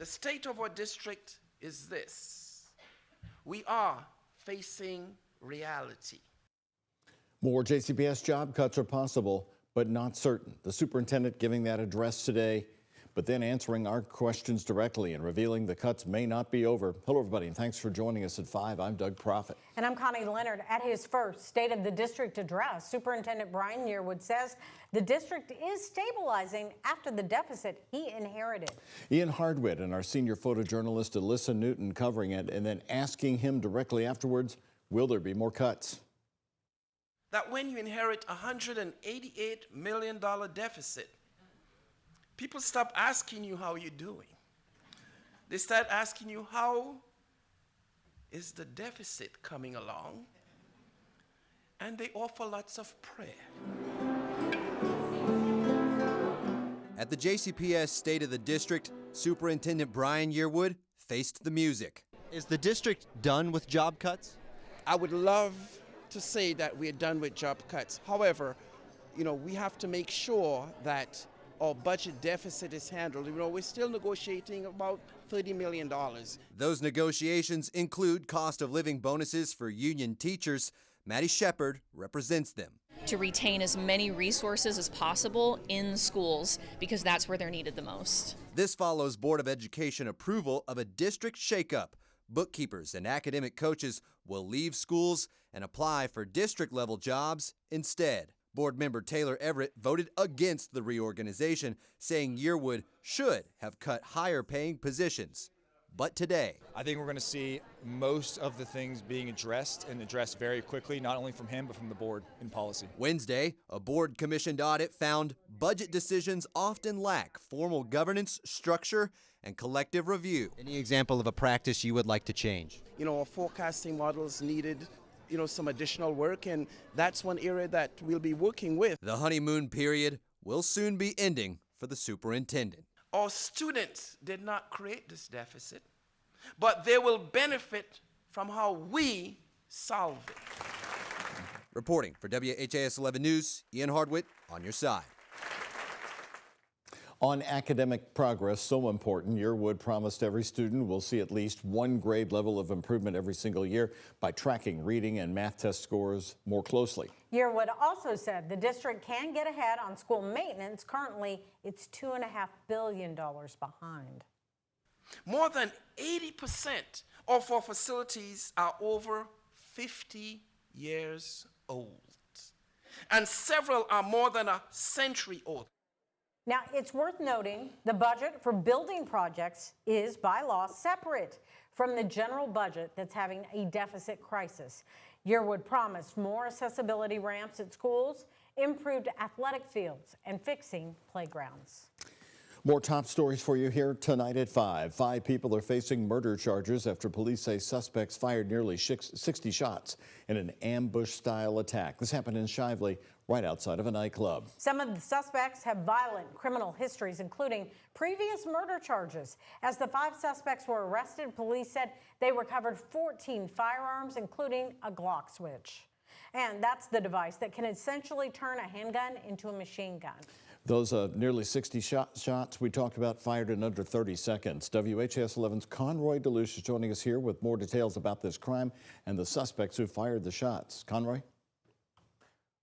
state of our district is this: we are facing reality. More JCPS job cuts are possible, but not certain. The superintendent giving that address today, but then answering our questions directly and revealing the cuts may not be over. Hello, everybody, and thanks for joining us at 5. I'm Doug Proffitt. And I'm Connie Leonard. At his first State of the District address, Superintendent Brian Yearwood says the district is stabilizing after the deficit he inherited. Ian Hardwitt and our senior photojournalist Alyssa Newton covering it and then asking him directly afterwards, will there be more cuts? That when you inherit a $188 million deficit, people stop asking you how you're doing. They start asking you, how is the deficit coming along? And they offer lots of prayer. At the JCPS State of the District, Superintendent Brian Yearwood faced the music. Is the district done with job cuts? I would love to say that we're done with job cuts. However, we have to make sure that our budget deficit is handled. We're still negotiating about $30 million. Those negotiations include cost of living bonuses for union teachers. Maddie Shepard represents them. To retain as many resources as possible in schools because that's where they're needed the most. This follows Board of Education approval of a district shakeup. Bookkeepers and academic coaches will leave schools and apply for district-level jobs instead. Board member Taylor Everett voted against the reorganization, saying Yearwood should have cut higher-paying positions. But today, I think we're going to see most of the things being addressed and addressed very quickly, not only from him, but from the board in policy. Wednesday, a board-commissioned audit found budget decisions often lack formal governance, structure, and collective review. Any example of a practice you would like to change? Our forecasting models needed, some additional work, and that's one area that we'll be working with. The honeymoon period will soon be ending for the superintendent. Our students did not create this deficit, but they will benefit from how we solve it. Reporting for WHAS11 News, Ian Hardwitt on your side. On academic progress, so important, Yearwood promised every student will see at least one grade level of improvement every single year by tracking reading and math test scores more closely. Yearwood also said the district can get ahead on school maintenance. Currently, it's $2.5 billion behind. More than 80% of our facilities are over 50 years old, and several are more than a century old. Now, it's worth noting the budget for building projects is by law separate from the general budget that's having a deficit crisis. Yearwood promised more accessibility ramps at schools, improved athletic fields, and fixing playgrounds. More top stories for you here tonight at 5. 5 people are facing murder charges after police say suspects fired nearly 60 shots in an ambush-style attack. This happened in Shively, right outside of a nightclub. Some of the suspects have violent criminal histories, including previous murder charges. As the 5 suspects were arrested, police said they recovered 14 firearms, including a Glock switch. And that's the device that can essentially turn a handgun into a machine gun. Those nearly 60 shots we talked about fired in under 30 seconds. WHAS11's Conroy DeLuce is joining us here with more details about this crime and the suspects who fired the shots. Conroy?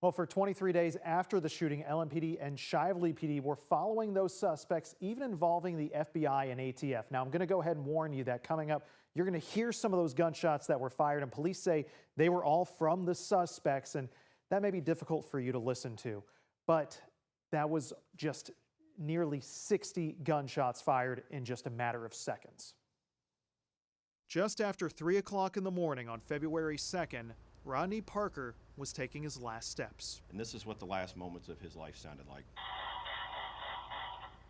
Well, for 23 days after the shooting, LMPD and Shively PD were following those suspects, even involving the FBI and ATF. Now, I'm going to go ahead and warn you that coming up, you're going to hear some of those gunshots that were fired, and police say they were all from the suspects, and that may be difficult for you to listen to. But that was just nearly 60 gunshots fired in just a matter of seconds. Just after 3 o'clock in the morning on February 2nd, Rodney Parker was taking his last steps. And this is what the last moments of his life sounded like.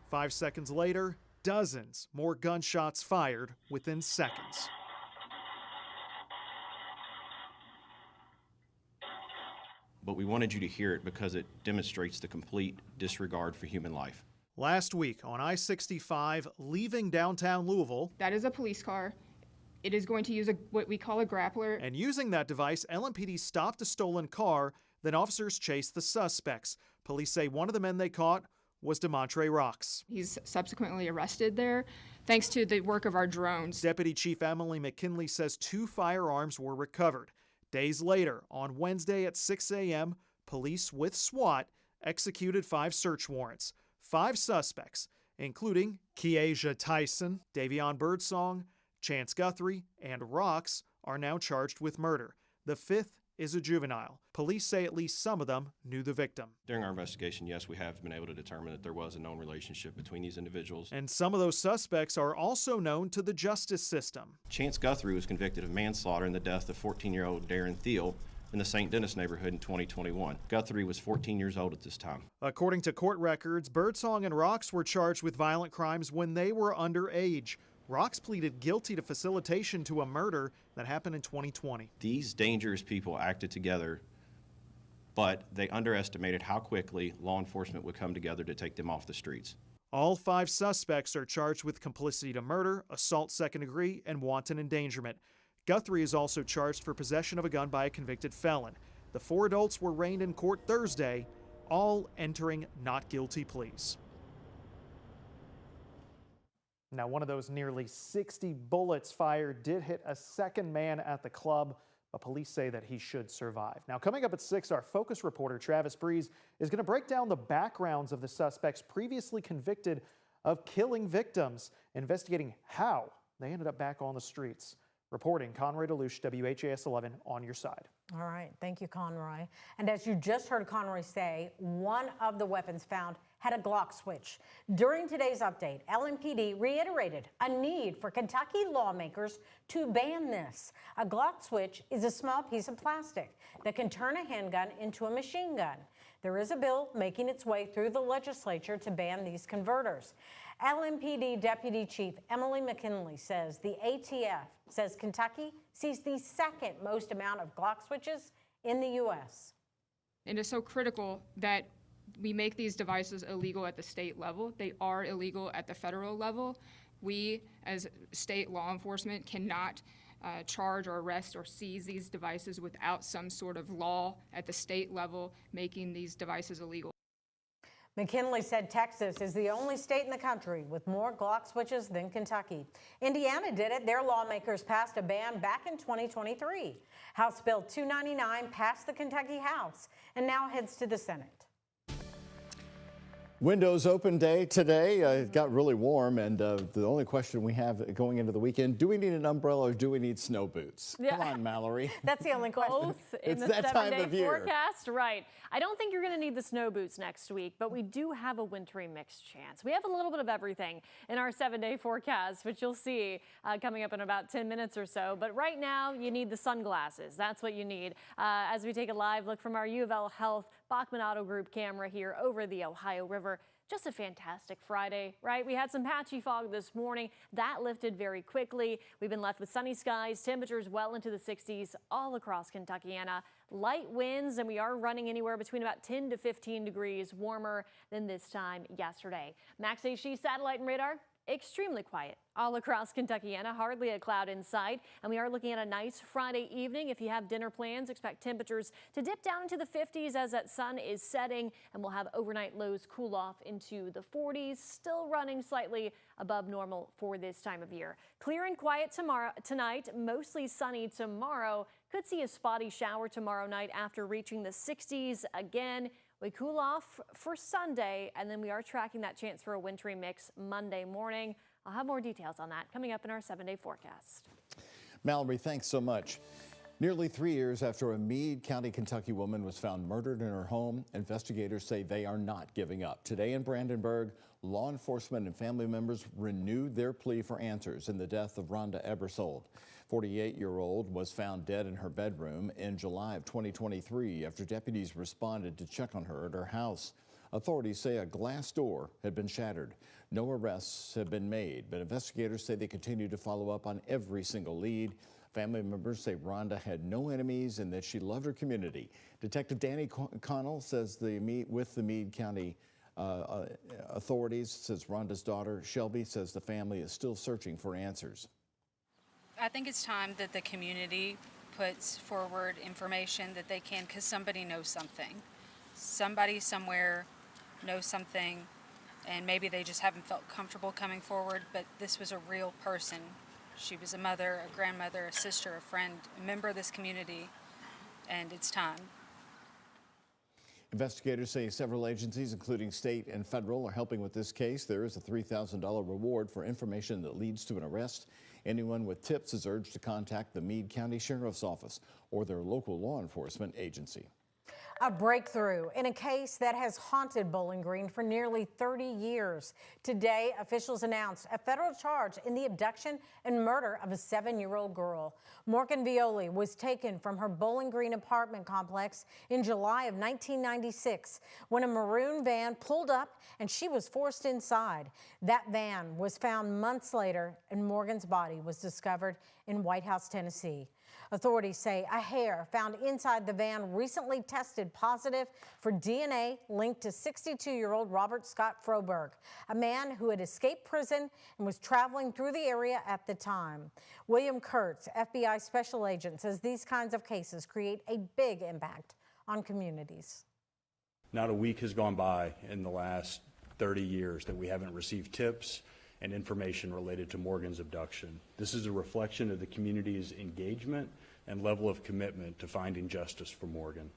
5 seconds later, dozens more gunshots fired within seconds. But we wanted you to hear it because it demonstrates the complete disregard for human life. Last week on I-65, leaving downtown Louisville. That is a police car. It is going to use what we call a grappler. And using that device, LMPD stopped a stolen car. Then officers chased the suspects. Police say one of the men they caught was DeMontre Rocks. He's subsequently arrested there thanks to the work of our drones. Deputy Chief Emily McKinley says 2 firearms were recovered. Days later, on Wednesday at 6 a.m., police with SWAT executed 5 search warrants. 5 suspects, including Kiesia Tyson, Davion Birdsong, Chance Guthrie, and Rocks, are now charged with murder. The 5th is a juvenile. Police say at least some of them knew the victim. During our investigation, yes, we have been able to determine that there was a known relationship between these individuals. And some of those suspects are also known to the justice system. Chance Guthrie was convicted of manslaughter in the death of 14-year-old Darren Thiel in the St. Denis neighborhood in 2021. Guthrie was 14 years old at this time. According to court records, Birdsong and Rocks were charged with violent crimes when they were underage. Rocks pleaded guilty to facilitation to a murder that happened in 2020. These dangerous people acted together, but they underestimated how quickly law enforcement would come together to take them off the streets. All 5 suspects are charged with complicity to murder, assault second degree, and wanton endangerment. Guthrie is also charged for possession of a gun by a convicted felon. The 4 adults were arraigned in court Thursday, all entering not guilty pleas. Now, one of those nearly 60 bullets fired did hit a second man at the club, but police say that he should survive. Now, coming up at 6, our Focus reporter Travis Breeze is going to break down the backgrounds of the suspects previously convicted of killing victims, investigating how they ended up back on the streets. Reporting, Conroy DeLuche, WHAS11, on your side. All right, thank you, Conroy. And as you just heard Conroy say, one of the weapons found had a Glock switch. During today's update, LMPD reiterated a need for Kentucky lawmakers to ban this. A Glock switch is a small piece of plastic that can turn a handgun into a machine gun. There is a bill making its way through the legislature to ban these converters. LMPD Deputy Chief Emily McKinley says the ATF says Kentucky sees the second most amount of Glock switches in the U.S. It is so critical that we make these devices illegal at the state level. They are illegal at the federal level. We, as state law enforcement, cannot charge or arrest or seize these devices without some sort of law at the state level making these devices illegal. McKinley said Texas is the only state in the country with more Glock switches than Kentucky. Indiana did it. Their lawmakers passed a ban back in 2023. House Bill 299 passed the Kentucky House and now heads to the Senate. Windows open day today. It got really warm, and the only question we have going into the weekend, do we need an umbrella or do we need snow boots? Yeah. Come on, Mallory. That's the only question. Both in It's the that time 7-day of year. forecast, right. I don't think you're going to need the snow boots next week, but we do have a wintry mixed chance. We have a little bit of everything in our 7-day forecast, which you'll see coming up in about 10 minutes or so. But right now, you need the sunglasses. That's what you need. As we take a live look from our U of L Health Bachman Auto Group camera here over the Ohio River. Just a fantastic Friday, right? We had some patchy fog this morning. That lifted very quickly. We've been left with sunny skies, temperatures well into the 60s all across Kentuckiana. Light winds, and we are running anywhere between about 10 to 15 degrees warmer than this time yesterday. Max HD satellite and radar, extremely quiet all across Kentuckiana, hardly a cloud in sight. And we are looking at a nice Friday evening. If you have dinner plans, expect temperatures to dip down into the 50s as that sun is setting, and we'll have overnight lows cool off into the 40s, still running slightly above normal for this time of year. Clear and quiet tonight, mostly sunny tomorrow. Could see a spotty shower tomorrow night after reaching the 60s again. We cool off for Sunday, and then we are tracking that chance for a wintry mix Monday morning. I'll have more details on that coming up in our 7-day forecast. Mallory, thanks so much. Nearly 3 years after a Meade County, Kentucky woman was found murdered in her home, investigators say they are not giving up. Today in Brandenburg, law enforcement and family members renewed their plea for answers in the death of Rhonda Ebersold. 48-year-old was found dead in her bedroom in July of 2023 after deputies responded to check on her at her house. Authorities say a glass door had been shattered. No arrests have been made, but investigators say they continue to follow up on every single lead. Family members say Rhonda had no enemies and that she loved her community. Detective Danny Connell says with the Meade County authorities, says Rhonda's daughter Shelby says the family is still searching for answers. I think it's time that the community puts forward information that they can, because somebody knows something. Somebody somewhere knows something and maybe they just haven't felt comfortable coming forward, but this was a real person. She was a mother, a grandmother, a sister, a friend, a member of this community, and it's time. Investigators say several agencies, including state and federal, are helping with this case. There is a $3,000 reward for information that leads to an arrest. Anyone with tips is urged to contact the Meade County Sheriff's Office or their local law enforcement agency. A breakthrough in a case that has haunted Bowling Green for nearly 30 years. Today, officials announced a federal charge in the abduction and murder of a 7-year-old girl. Morgan Violi was taken from her Bowling Green apartment complex in July of 1996 when a maroon van pulled up and she was forced inside. That van was found months later and Morgan's body was discovered in White House, Tennessee. Authorities say a hair found inside the van recently tested positive for DNA linked to 62-year-old Robert Scott Froberg, a man who had escaped prison and was traveling through the area at the time. William Kurtz, FBI special agent, says these kinds of cases create a big impact on communities. Not a week has gone by in the last 30 years that we haven't received tips and information related to Morgan's abduction. This is a reflection of the community's engagement and level of commitment to finding justice for Morgan.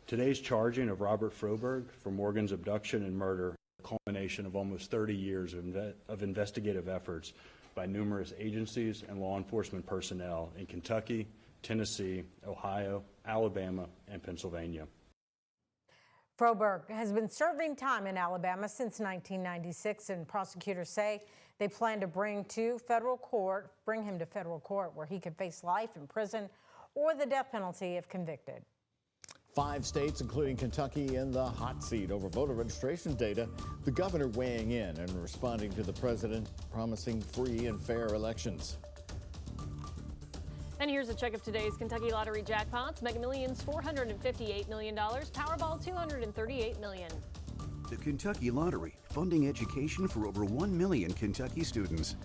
Today's charging of Robert Froberg for Morgan's abduction and murder is a culmination of almost 30 years of investigative efforts by numerous agencies and law enforcement personnel in Kentucky, Tennessee, Ohio, Alabama, and Pennsylvania. Froberg has been serving time in Alabama since 1996, and prosecutors say they plan to bring him to federal court where he could face life in prison or the death penalty if convicted. 5 states, including Kentucky, in the hot seat over voter registration data. The governor weighing in and responding to the president promising free and fair elections. And here's a check of today's Kentucky Lottery jackpots. Mega Millions, $458 million. Powerball, $238 million. The Kentucky Lottery, funding education for over 1 million Kentucky students.